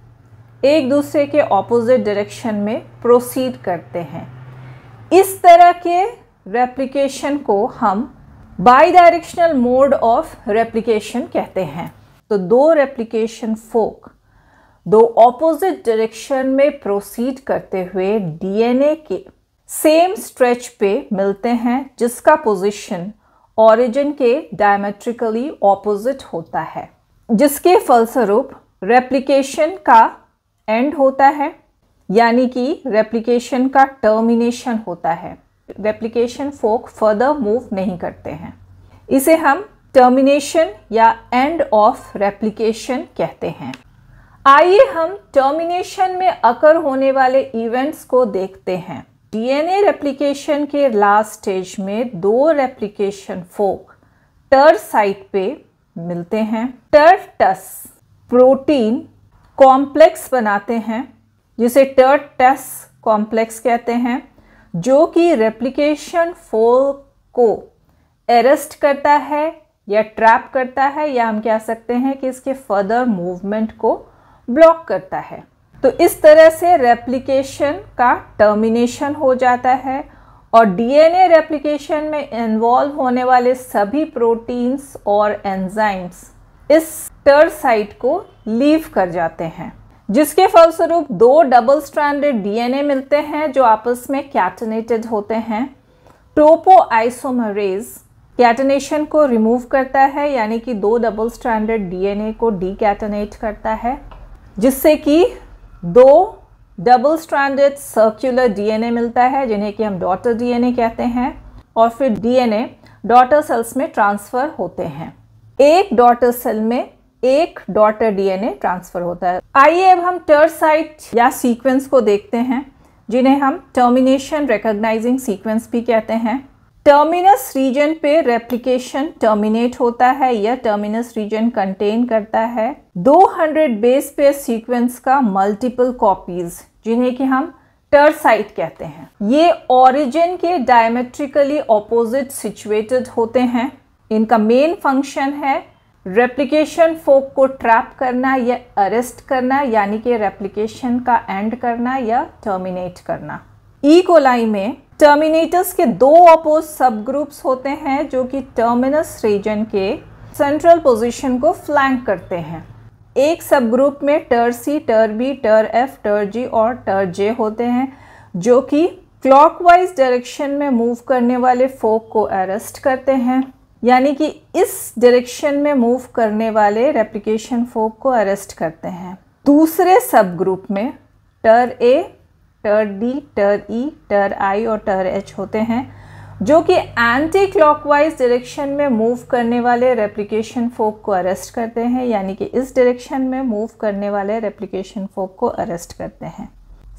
एक दूसरे के ऑपोजिट डायरेक्शन में प्रोसीड करते हैं। इस तरह के रेप्लिकेशन को हम by directional mode of replication कहते हैं। तो दो रेप्लिकेशन फोक दो ऑपोजिट डायरेक्शन में प्रोसीड करते हुए डीएनए के सेम स्ट्रेच पे मिलते हैं, जिसका पोजीशन ओरिजिन के डायमेट्रिकली ऑपोजिट होता है, जिसके फलस्वरूप रेप्लिकेशन का एंड होता है, यानी कि रेप्लिकेशन का टर्मिनेशन होता है। रेप्लिकेशन फोक फर्दर मूव नहीं करते हैं। इसे हम टर्मिनेशन या एंड ऑफ रेप्लिकेशन कहते हैं। आइए हम टर्मिनेशन में अकर होने वाले इवेंट्स को देखते हैं। डीएनए रेप्लिकेशन के लास्ट स्टेज में दो रेप्लिकेशन फोक टर साइट पे मिलते हैं। टर टस प्रोटीन कॉम्प्लेक्स बनाते हैं, जिसे टर टस कॉम्प्लेक्स कहते हैं, जो कि रेप्लिकेशन फोक को अरेस्ट करता है या ट्रैप करता है, या हम कह सकते हैं कि इसके फर्दर मूवमेंट को ब्लॉक करता है। तो इस तरह से रेप्लिकेशन का टर्मिनेशन हो जाता है और डीएनए रेप्लिकेशन में इन्वॉल्व होने वाले सभी प्रोटीन्स और एंजाइम्स इस टर साइट को लीव कर जाते हैं, जिसके फलस्वरूप दो डबल स्ट्रैंडेड डीएनए मिलते हैं जो आपस में कैटनेटेड होते हैं। टोपोआइसोमरेज कैटनेशन को रिमूव करता है, यानी कि दो डबल स्ट्रैंडेड डीएनए को डीकैटनेट करता है, जिससे कि दो डबल स्ट्रैंडेड सर्कुलर डीएनए मिलता है, जिन्हें कि हम डॉटर डीएनए कहते हैं। और फिर डीएनए डॉटर सेल्स में ट्रांसफर होते हैं। एक डॉटर सेल में एक डॉटर डीएनए ट्रांसफर होता है। आइए अब हम टर साइट या सीक्वेंस को देखते हैं, जिन्हें हम टर्मिनेशन रिकॉग्नाइजिंग सीक्वेंस भी कहते हैं। टर्मिनस रीजन पे रेप्लिकेशन टर्मिनेट होता है। यह टर्मिनस रीजन कंटेन करता है 200 बेस पेयर सीक्वेंस का मल्टीपल कॉपीज, जिन्हें कि हम टर साइट कहते हैं। ये ओरिजिन के डायमेट्रिकली ऑपोजिट सिचुएटेड होते हैं। इनका मेन फंक्शन है रेप्लिकेशन फोक को ट्रैप करना या अरेस्ट करना, यानी कि रेप्लिकेशन का एंड करना या टर्मिनेट करना। ई कोलाई में टर्मिनेटर्स के दो अपोज सब ग्रुप्स होते हैं, जो कि टर्मिनस रीजन के सेंट्रल पोजीशन को फ्लैंक करते हैं। एक सब ग्रुप में टर सी, टर बी, टर एफ, टर जी और टर जे होते हैं, जो कि क्लॉकवाइज डायरेक्शन में मूव करने वाले फोक को अरेस्ट करते हैं, यानी कि इस डायरेक्शन में मूव करने वाले रेप्लिकेशन फोक को अरेस्ट करते हैं। दूसरे सब ग्रुप में टर ए, टर डी, टर ई, टर आई और टर एच होते हैं, जो कि एंटी क्लॉकवाइज डायरेक्शन में मूव करने वाले रेप्लिकेशन फोर्क को अरेस्ट करते हैं, यानी कि इस डायरेक्शन में मूव करने वाले रेप्लिकेशन फोर्क को अरेस्ट करते हैं।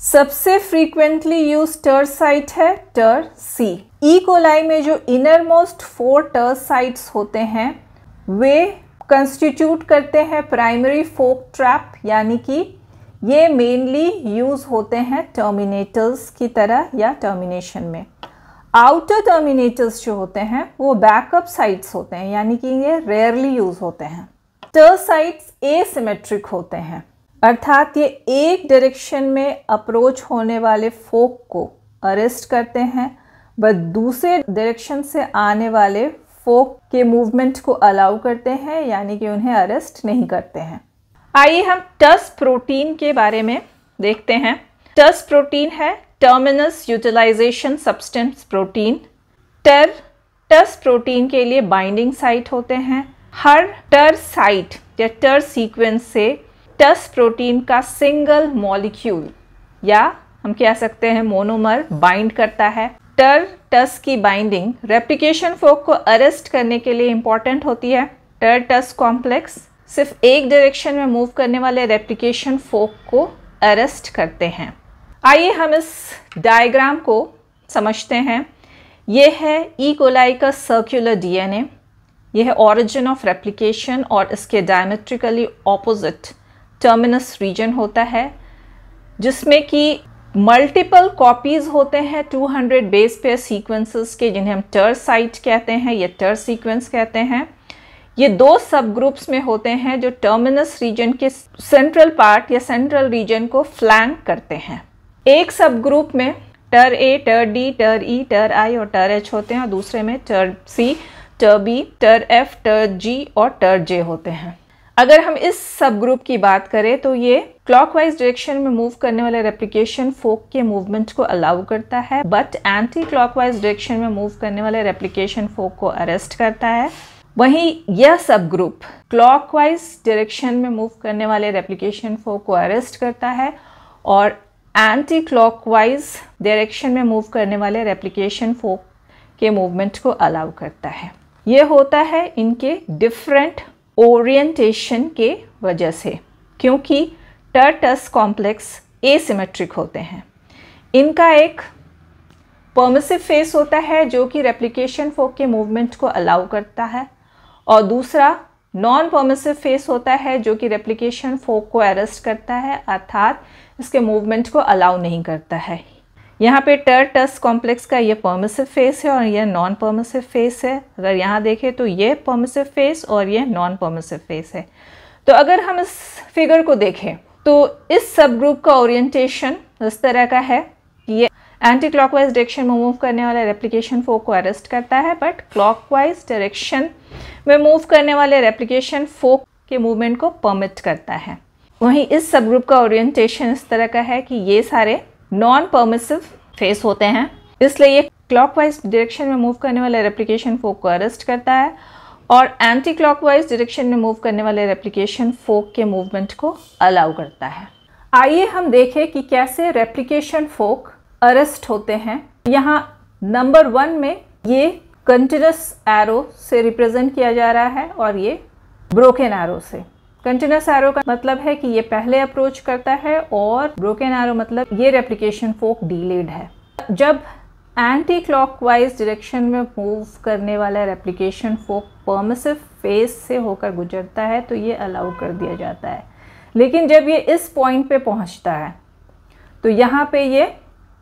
सबसे फ्रीक्वेंटली यूज टर साइट है टर सी। ई कोलाई में जो इनर मोस्ट 4 टर साइट्स होते हैं वे कंस्टिट्यूट करते हैं प्राइमरी फोर्क ट्रैप, यानी कि ये मेनली यूज होते हैं टर्मिनेटर्स की तरह या टर्मिनेशन में। आउटर टर्मिनेटर्स जो होते हैं वो बैकअप साइट्स होते हैं, यानी कि ये रेयरली यूज होते हैं। टर साइट्स एसिमेट्रिक होते हैं, अर्थात ये एक डायरेक्शन में अप्रोच होने वाले फोर्क को अरेस्ट करते हैं बट दूसरे डायरेक्शन से आने वाले फोर्क के मूवमेंट को अलाउ करते हैं, यानी कि उन्हें अरेस्ट नहीं करते हैं। आइए हम टस प्रोटीन के बारे में देखते हैं। टस प्रोटीन है टर्मिनस यूटिलाइजेशन सब्सटेंस प्रोटीन। टस प्रोटीन के लिए बाइंडिंग साइट होते हैं। हर टर साइट या टर सीक्वेंस से टस प्रोटीन का सिंगल मॉलिक्यूल या हम कह सकते हैं मोनोमर बाइंड करता है। टस की बाइंडिंग रेप्लिकेशन फोर्क को अरेस्ट करने के लिए इंपॉर्टेंट होती है। टस कॉम्प्लेक्स सिर्फ एक डायरेक्शन में मूव करने वाले रेप्लिकेशन फोर्क को अरेस्ट करते हैं। आइए हम इस डायग्राम को समझते हैं। ये है ई कोलाई का सर्कुलर डीएनए। यह है ऑरिजिन ऑफ रेप्लिकेशन और इसके डायमेट्रिकली ऑपोजिट टर्मिनस रीजन होता है, जिसमें कि मल्टीपल कॉपीज होते हैं 200 बेस पेयर सीक्वेंसेस के, जिन्हें हम टर साइट कहते हैं या टर सीक्वेंस कहते हैं। ये 2 सब ग्रुप्स में होते हैं जो टर्मिनस रीजन के सेंट्रल पार्ट या सेंट्रल रीजन को फ्लैंक करते हैं। एक सब ग्रुप में टर ए, टर डी, टर ई, टर आई और टर एच होते हैं और दूसरे में टर सी, टर बी, टर एफ, टर जी और टर जे होते हैं। अगर हम इस सब ग्रुप की बात करें तो ये क्लॉकवाइज डायरेक्शन में मूव करने वाले रेप्लिकेशन फोर्क के मूवमेंट को अलाउ करता है, बट एंटी क्लॉकवाइज डायरेक्शन में मूव करने वाले रेप्लिकेशन फोर्क को अरेस्ट करता है। वहीं यह सब ग्रुप क्लॉकवाइज डायरेक्शन में मूव करने वाले रेप्लिकेशन फोर्क को अरेस्ट करता है और एंटी क्लॉकवाइज डायरेक्शन में मूव करने वाले रेप्लिकेशन फोर्क के मूवमेंट को अलाउ करता है। यह होता है इनके डिफरेंट ओरिएंटेशन के वजह से, क्योंकि टस कॉम्प्लेक्स एसिमेट्रिक होते हैं। इनका एक परमिसिव फेस होता है जो कि रेप्लिकेशन फोर्क के मूवमेंट को अलाउ करता है और दूसरा नॉन परमिसिव फेस होता है जो कि रेप्लिकेशन फोर्क को अरेस्ट करता है, अर्थात इसके मूवमेंट को अलाउ नहीं करता है। यहाँ पे टस कॉम्प्लेक्स का ये परमिसिव फेस है और यह नॉन परमिसिव फेस है। अगर यहाँ देखें तो ये परमिसिव फेस और ये नॉन परमिसिव फेस है। तो अगर हम इस फिगर को देखें तो इस सब ग्रुप का ओरिएंटेशन इस तरह का है कि ये एंटी क्लॉकवाइज डायरेक्शन में मूव करने वाले रेप्लिकेशन फोर्क को अरेस्ट करता है, बट क्लॉकवाइज डायरेक्शन में मूव करने वाले रेप्लिकेशन फोर्क के मूवमेंट को परमिट करता है। वहीं इस सब ग्रुप का ओरिएंटेशन इस तरह का है कि ये सारे नॉन परमिसिव फेस होते हैं, इसलिए ये क्लॉकवाइज डायरेक्शन में मूव करने वाले रेप्लिकेशन फोर्क को अरेस्ट करता है और एंटी क्लॉकवाइज डायरेक्शन में मूव करने वाले रेप्लिकेशन फोर्क के मूवमेंट को अलाउ करता है। आइए हम देखें कि कैसे रेप्लिकेशन फोर्क अरेस्ट होते हैं। यहाँ नंबर 1 में ये कंटिन्यूस एरो से रिप्रेजेंट किया जा रहा है और ये ब्रोकन एरो से। कंटिन्यूस एरो का मतलब है कि ये पहले अप्रोच करता है और ब्रोकन एरो मतलब ये रेप्लिकेशन फोर्क डीलेड है। जब एंटी क्लॉकवाइज डायरेक्शन में मूव करने वाला रेप्लिकेशन फोर्क परमिसिव फेस से होकर गुजरता है तो ये अलाउ कर दिया जाता है, लेकिन जब ये इस पॉइंट पे पहुंचता है तो यहाँ पे ये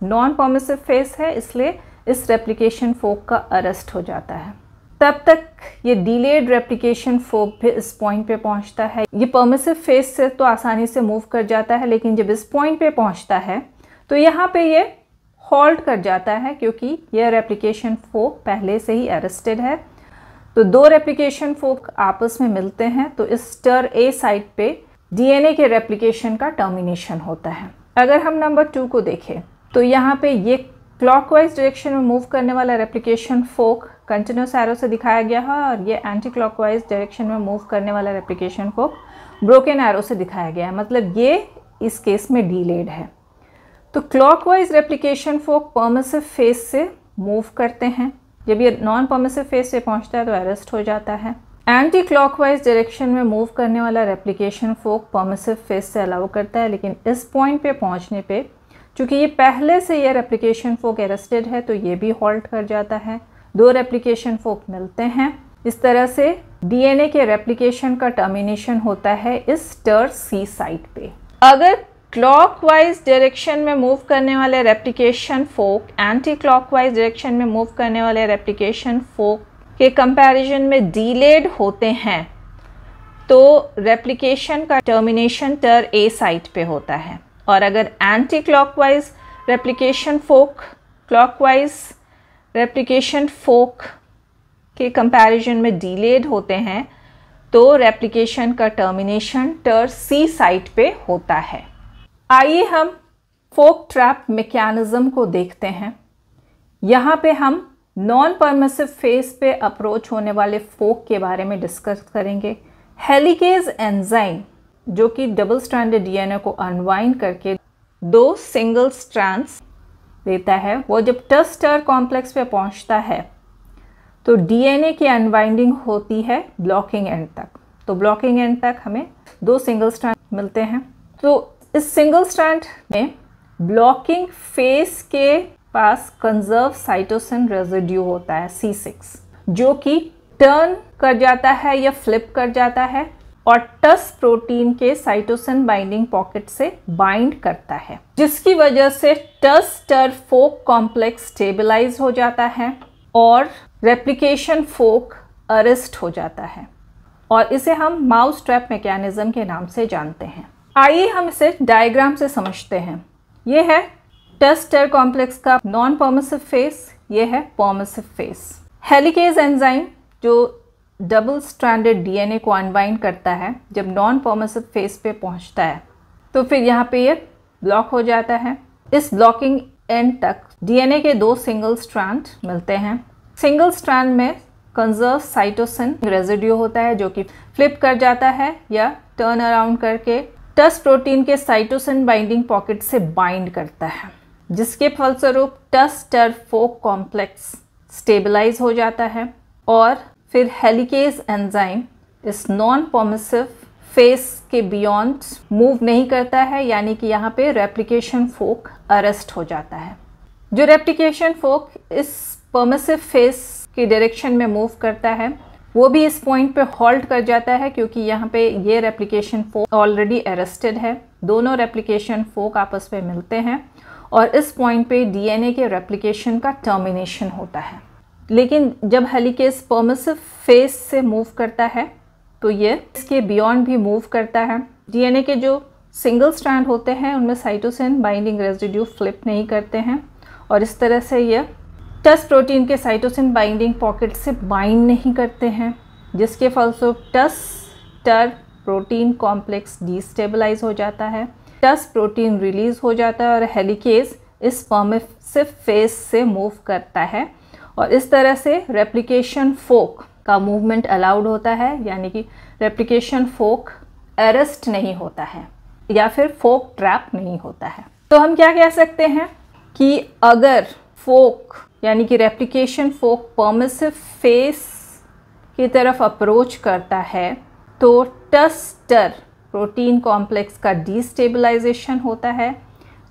नॉन परमिसिव फेस है, इसलिए इस रेप्लिकेशन फोर्क का अरेस्ट हो जाता है। तब तक ये डिलेड रेप्लिकेशन फोर्क भी इस पॉइंट पे पहुंचता है। ये परमिसिव फेस से तो आसानी से मूव कर जाता है, लेकिन जब इस पॉइंट पे पहुंचता है तो यहाँ पे ये हॉल्ट कर जाता है, क्योंकि यह रेप्लिकेशन फोर्क पहले से ही अरेस्टेड है। तो 2 रेप्लिकेशन फोर्क आपस में मिलते हैं तो इस टर ए साइट पे डीएनए के रेप्लिकेशन का टर्मिनेशन होता है। अगर हम नंबर 2 को देखें तो यहाँ पे ये क्लॉकवाइज डायरेक्शन में मूव करने वाला रेप्लिकेशन फोर्क कंटिन्यूस एरो से दिखाया गया है और ये एंटी क्लॉकवाइज डायरेक्शन में मूव करने वाला रेप्लिकेशन फोर्क ब्रोकन एरो से दिखाया गया है, मतलब ये इस केस में डीलेड है। तो clockwise replication fork permissive face से मूव करते हैं जब ये नॉन परमिसिव फेज से पहुंचता है तो अरेस्ट हो जाता है। एंटी क्लॉकवाइज डायरेक्शन में मूव करने वाला रेप्लिकेशन फोक परमिसिव फेज से अलाउ करता है, लेकिन इस पॉइंट पे पहुंचने पे चूँकि ये पहले से ये रेप्लिकेशन फोक अरेस्टेड है तो ये भी हॉल्ट कर जाता है। 2 रेप्लिकेशन फोक मिलते हैं। इस तरह से डीएनए के रेप्लिकेशन का टर्मिनेशन होता है इस टर सी साइट पे। अगर क्लॉकवाइज डायरेक्शन में मूव करने वाले replication fork anti clockwise direction में मूव करने वाले रेप्लिकेशन फोक के कंपैरिजन में डिलेड होते हैं तो रेप्लिकेशन का टर्मिनेशन टर ए साइट पे होता है। और अगर anti clockwise replication fork clockwise replication fork के कंपैरिजन में डिलेड होते हैं तो रेप्लिकेशन का टर्मिनेशन टर सी साइट पे होता है। आइए हम फोक ट्रैप मैकेनिज्म को देखते हैं। यहाँ पे हम नॉन परमिसिव फेज पे अप्रोच होने वाले फोक के बारे में डिस्कस करेंगे। हेलिकेज एंजाइम जो कि डबल स्ट्रैंडेड डीएनए को अनवाइंड करके 2 सिंगल स्ट्रैंड्स देता है, वो जब टस टर कॉम्प्लेक्स पे पहुंचता है तो डीएनए की अनवाइंडिंग होती है ब्लॉकिंग एंड तक। तो ब्लॉकिंग एंड तक हमें 2 सिंगल स्ट्रैंड मिलते हैं। तो इस सिंगल स्ट्रैंड में ब्लॉकिंग फेस के पास कंजर्व साइटोसिन रेजिड्यू होता है C6, जो कि टर्न कर जाता है या फ्लिप कर जाता है और टस प्रोटीन के साइटोसिन बाइंडिंग पॉकेट से बाइंड करता है, जिसकी वजह से टस टर फोक कॉम्प्लेक्स स्टेबलाइज हो जाता है और रेप्लिकेशन फोक अरेस्ट हो जाता है और इसे हम माउस ट्रैप मैकेनिज्म के नाम से जानते हैं। आइए हम इसे डायग्राम से समझते हैं। ये है टस टर कॉम्प्लेक्स का नॉन परमिसिव फेस, ये है परमिसिव फेस। हेलिकेज एंजाइम जो डबल स्ट्रैंडेड डीएनए को अनबाइंड करता है जब नॉन परमिसिव फेस पे पहुंचता है तो फिर यहाँ पे ये ब्लॉक हो जाता है। इस ब्लॉकिंग एंड तक डीएनए के 2 सिंगल स्ट्रैंड मिलते हैं। सिंगल स्ट्रैंड में कंजर्व साइटोसिन रेजिड्यू होता है जो कि फ्लिप कर जाता है या टर्न अराउंड करके टस प्रोटीन के साइटोसिन बाइंडिंग पॉकेट से बाइंड करता है, जिसके फलस्वरूप टस टर फोक कॉम्प्लेक्स स्टेबलाइज हो जाता है और फिर हेलिकेज एंजाइम इस नॉन परमिसिव फेस के बियॉन्ड मूव नहीं करता है, यानी कि यहाँ पे रेप्लिकेशन फोक अरेस्ट हो जाता है। जो रेप्लिकेशन फोक इस परमिसिव फेस की डायरेक्शन में मूव करता है वो भी इस पॉइंट पे हॉल्ट कर जाता है, क्योंकि यहाँ पे ये रेप्लिकेशन फोक ऑलरेडी अरेस्टेड है। दोनों रेप्लिकेशन फोक आपस में मिलते हैं और इस पॉइंट पे डीएनए के रेप्लिकेशन का टर्मिनेशन होता है। लेकिन जब हेलिकेज परमिसिव फेस से मूव करता है तो ये इसके बियॉन्ड भी मूव करता है। डीएनए के जो सिंगल स्ट्रैंड होते हैं उनमें साइटोसिन बाइंडिंग रेजिड्यू फ्लिप नहीं करते हैं और इस तरह से ये टस प्रोटीन के साइटोसिन बाइंडिंग पॉकेट से बाइंड नहीं करते हैं, जिसके फलस्वरूप टस टर प्रोटीन कॉम्प्लेक्स डिस्टेबलाइज हो जाता है, टस प्रोटीन रिलीज हो जाता है और हेलिकेज इस परमिसिव फेस से मूव करता है और इस तरह से रेप्लिकेशन फोक का मूवमेंट अलाउड होता है, यानी कि रेप्लिकेशन फोक अरेस्ट नहीं होता है या फिर फोक ट्रैप नहीं होता है। तो हम क्या कह सकते हैं कि अगर फोक यानी कि रेप्लिकेशन फोक परमिसिव फेस की तरफ अप्रोच करता है तो टस टर प्रोटीन कॉम्प्लेक्स का डिस्टेबलाइजेशन होता है,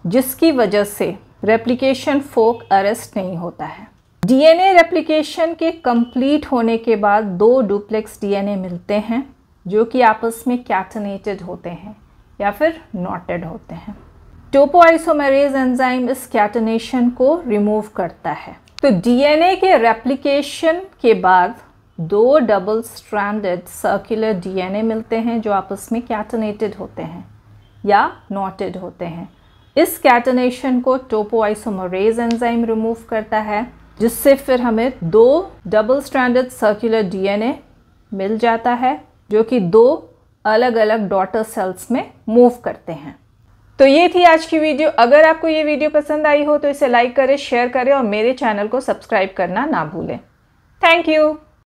जिसकी वजह से रेप्लिकेशन फोक अरेस्ट नहीं होता है। डीएनए रेप्लिकेशन के कंप्लीट होने के बाद 2 डुप्लेक्स डीएनए मिलते हैं जो कि आपस में कैटनेटेड होते हैं या फिर नॉटेड होते हैं। टोपोआइसोमेरेज एंजाइम इस कैटनेशन को रिमूव करता है। तो डीएनए के रेप्लिकेशन के बाद 2 डबल स्ट्रैंडेड सर्कुलर डीएनए मिलते हैं जो आपस में कैटनेटेड होते हैं या नॉटेड होते हैं। इस कैटनेशन को टोपोआइसोमेरेज एंजाइम रिमूव करता है, जिससे फिर हमें 2 डबल स्ट्रैंडेड सर्कुलर डीएनए मिल जाता है जो कि 2 अलग अलग डॉटर सेल्स में मूव करते हैं। तो ये थी आज की वीडियो। अगर आपको ये वीडियो पसंद आई हो तो इसे लाइक करें, शेयर करें और मेरे चैनल को सब्सक्राइब करना ना भूलें। Thank you.